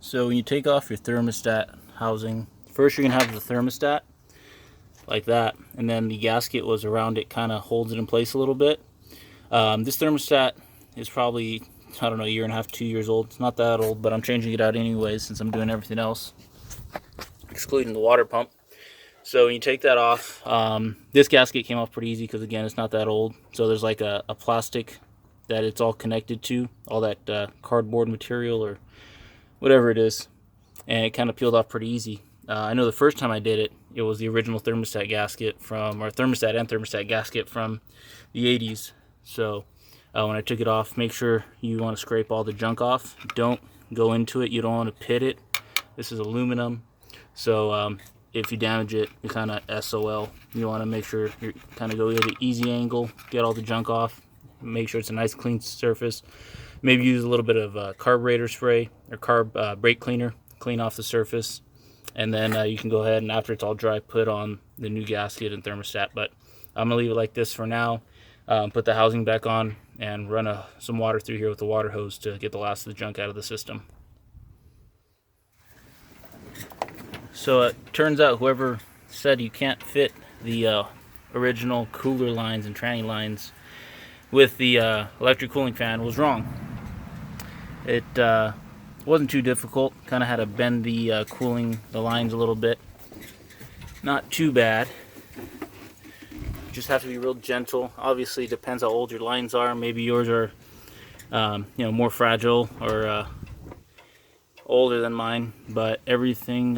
So when you take off your thermostat housing, first you're going to have the thermostat like that, and then the gasket was around it, kind of holds it in place a little bit. This thermostat is probably, I don't know, a year and a half, 2 years old. It's not that old, but I'm changing it out anyways since I'm doing everything else, excluding the water pump. So when you take that off, this gasket came off pretty easy because, again, it's not that old. So there's like a plastic that it's all connected to, all that cardboard material or whatever it is, and it kind of peeled off pretty easy. I know the first time I did it, it was the original thermostat gasket from, or thermostat and thermostat gasket from the 80s. So when I took it off, make sure you want to scrape all the junk off. Don't go into it. You don't want to pit it. This is aluminum, so if you damage it, you're kind of SOL. You want to make sure you kind of go at an easy angle, get all the junk off, make sure it's a nice clean surface. Maybe use a little bit of carburetor spray or carb brake cleaner, clean off the surface, and then you can go ahead and, after it's all dry, put on the new gasket and thermostat. But I'm gonna leave it like this for now. Put the housing back on and run some water through here with the water hose to get the last of the junk out of the system. So it turns out whoever said you can't fit the original cooler lines and tranny lines with the electric cooling fan was wrong. It wasn't too difficult. Kind of had to bend the the lines a little bit. Not too bad. Just have to be real gentle. Obviously, it depends how old your lines are. Maybe yours are, more fragile or older than mine. But everything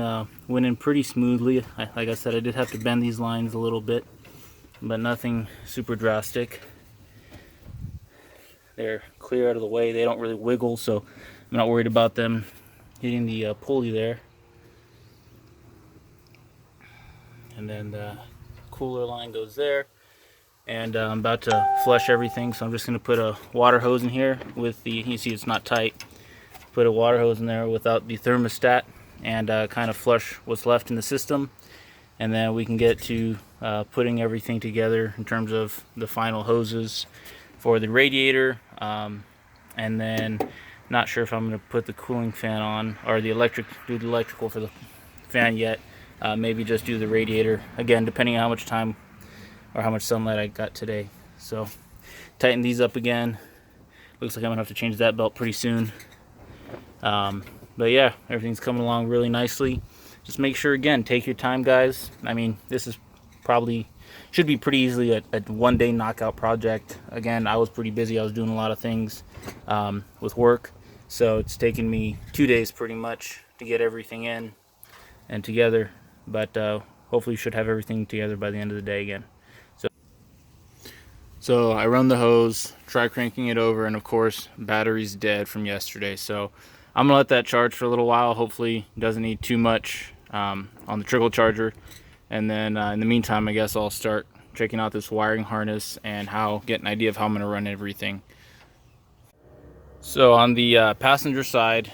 went in pretty smoothly. Like I said, I did have to bend these lines a little bit, but nothing super drastic. They're clear out of the way. They don't really wiggle, so I'm not worried about them hitting the pulley there. And then the cooler line goes there. And I'm about to flush everything, so I'm just going to put a water hose in here with the, you see it's not tight. Put a water hose in there without the thermostat and kind of flush what's left in the system. And then we can get to putting everything together in terms of the final hoses for the radiator, and then not sure if I'm going to put the cooling fan on or do the electrical for the fan yet. Maybe just do the radiator, again, depending on how much time or how much sunlight I got today. So tighten these up again. Looks like I'm gonna have to change that belt pretty soon. But yeah, everything's coming along really nicely. Just make sure, again, take your time, guys. I mean, this is probably should be pretty easily a one-day knockout project. Again, I was pretty busy. I was doing a lot of things with work, so it's taken me 2 days pretty much to get everything in and together. But hopefully you should have everything together by the end of the day again. So I run the hose, try cranking it over, and of course battery's dead from yesterday. So I'm gonna let that charge for a little while. Hopefully it doesn't need too much on the trickle charger. And then in the meantime, I guess I'll start checking out this wiring harness and get an idea of how I'm gonna run everything. So on the passenger side,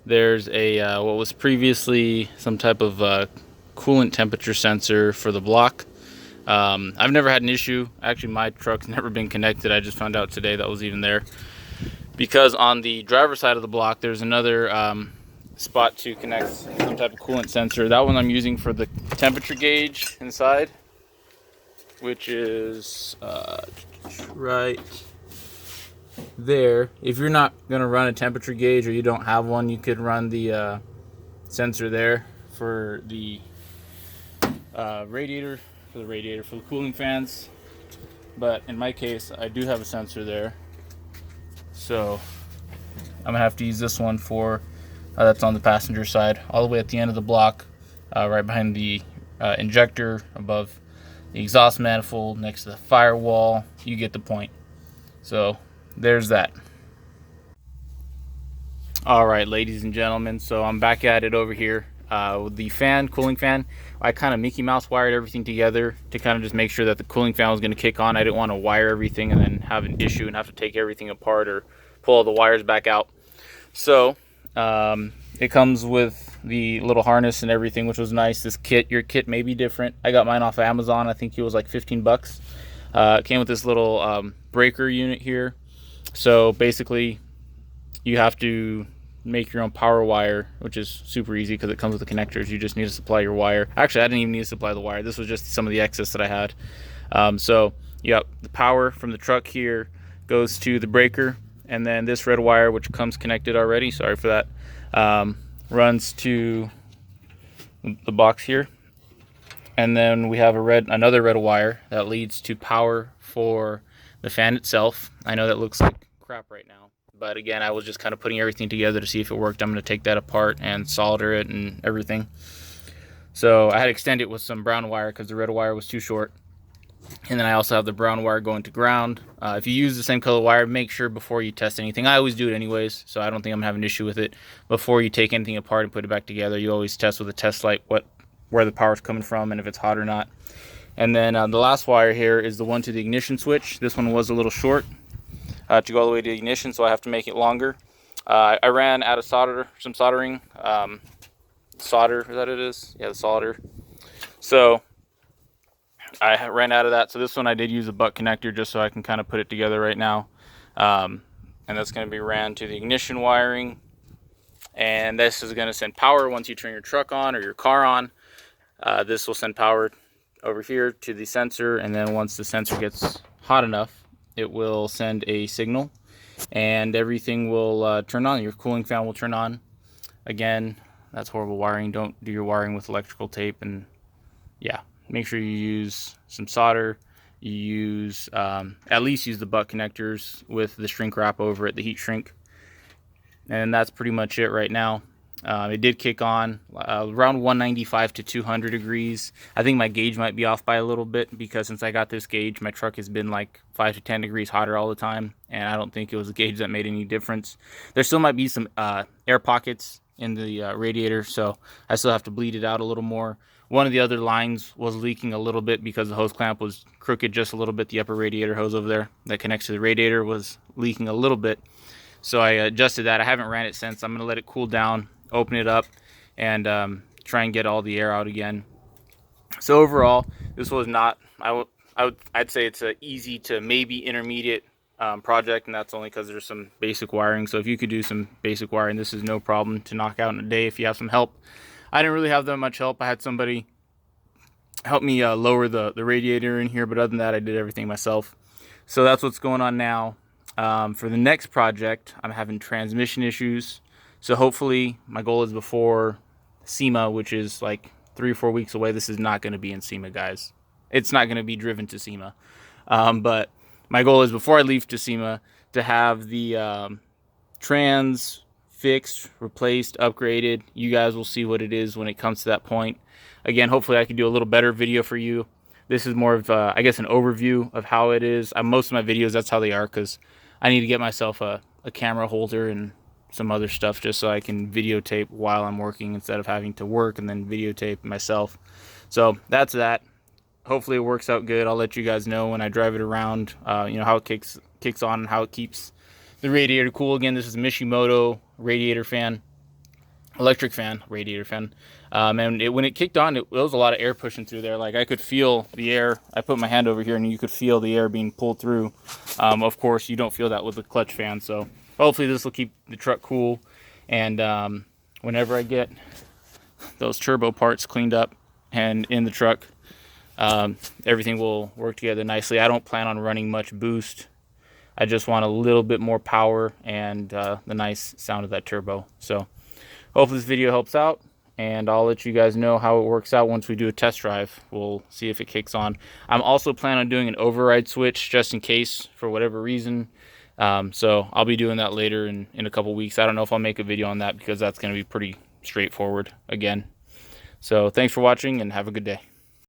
there's a what was previously some type of coolant temperature sensor for the block. I've never had an issue. Actually, my truck's never been connected. I just found out today that was even there. Because on the driver's side of the block, there's another spot to connect some type of coolant sensor. That one I'm using for the temperature gauge inside, which is right there. If you're not going to run a temperature gauge or you don't have one, you could run the sensor there for the radiator. For the cooling fans, but in my case I do have a sensor there, so I'm gonna have to use this one for that's on the passenger side, all the way at the end of the block, right behind the injector, above the exhaust manifold, next to the firewall. You get the point. So there's that. All right, ladies and gentlemen, so I'm back at it over here with the cooling fan. I kind of Mickey Mouse wired everything together to kind of just make sure that the cooling fan was going to kick on. I didn't want to wire everything and then have an issue and have to take everything apart or pull all the wires back out. So it comes with the little harness and everything, which was nice. Your kit may be different. I got mine off of Amazon. I think it was like 15 bucks. It came with this little breaker unit here. So basically you have to make your own power wire, which is super easy because it comes with the connectors. You just need to supply your wire. Actually, I didn't even need to supply the wire. This was just some of the excess that I had. So you got the power from the truck here goes to the breaker, and then this red wire, which comes connected already, sorry for that, runs to the box here. And then we have another red wire that leads to power for the fan itself. I know that looks like crap right now, but again, I was just kind of putting everything together to see if it worked. I'm going to take that apart and solder it and everything. So I had to extend it with some brown wire because the red wire was too short. And then I also have the brown wire going to ground. If you use the same color wire, make sure before you test anything, I always do it anyways, so I don't think I'm having an issue with it. Before you take anything apart and put it back together, you always test with a test light where the power's coming from and if it's hot or not. And then the last wire here is the one to the ignition switch. This one was a little short to go all the way to the ignition, so I have to make it longer. I ran out of some soldering. Solder, is that what it is? Yeah, the solder. So I ran out of that. So this one I did use a butt connector just so I can kind of put it together right now. And that's going to be ran to the ignition wiring. And this is going to send power once you turn your truck on or your car on. This will send power over here to the sensor, and then once the sensor gets hot enough, it will send a signal and everything will turn on. Your cooling fan will turn on. Again, that's horrible wiring. Don't do your wiring with electrical tape. And yeah, make sure you use some solder. You use at least use the butt connectors with the shrink wrap over it, the heat shrink. And that's pretty much it right now. It did kick on around 195 to 200 degrees. I think my gauge might be off by a little bit because since I got this gauge, my truck has been like 5 to 10 degrees hotter all the time, and I don't think it was a gauge that made any difference. There still might be some air pockets in the radiator, so I still have to bleed it out a little more. One of the other lines was leaking a little bit because the hose clamp was crooked just a little bit. The upper radiator hose over there that connects to the radiator was leaking a little bit. So I adjusted that. I haven't ran it since. I'm going to let it cool down, open it up, and try and get all the air out again. So overall, this was not, I'd say it's an easy to maybe intermediate project, and that's only because there's some basic wiring. So if you could do some basic wiring, this is no problem to knock out in a day if you have some help. I didn't really have that much help. I had somebody help me lower the radiator in here, but other than that, I did everything myself. So that's what's going on now. For the next project, I'm having transmission issues. So hopefully my goal is before SEMA, which is like 3 or 4 weeks away. This is not going to be in SEMA, guys. It's not going to be driven to SEMA. But my goal is before I leave to SEMA to have the trans fixed, replaced, upgraded. You guys will see what it is when it comes to that point. Again, hopefully I can do a little better video for you. This is more of, I guess, an overview of how it is. Most of my videos, that's how they are, because I need to get myself a camera holder and some other stuff just so I can videotape while I'm working instead of having to work and then videotape myself. So that's that. Hopefully it works out good. I'll let you guys know when I drive it around, you know, how it kicks on and how it keeps the radiator cool. Again, this is a Mishimoto radiator fan, electric fan, radiator fan. And when it kicked on, there was a lot of air pushing through there. Like I could feel the air. I put my hand over here and you could feel the air being pulled through. Of course, you don't feel that with the clutch fan. So hopefully this will keep the truck cool. And whenever I get those turbo parts cleaned up and in the truck, everything will work together nicely. I don't plan on running much boost. I just want a little bit more power and the nice sound of that turbo. So hopefully this video helps out, and I'll let you guys know how it works out once we do a test drive. We'll see if it kicks on. I'm also planning on doing an override switch just in case for whatever reason. So I'll be doing that later in a couple weeks. I don't know if I'll make a video on that because that's going to be pretty straightforward again. So thanks for watching and have a good day.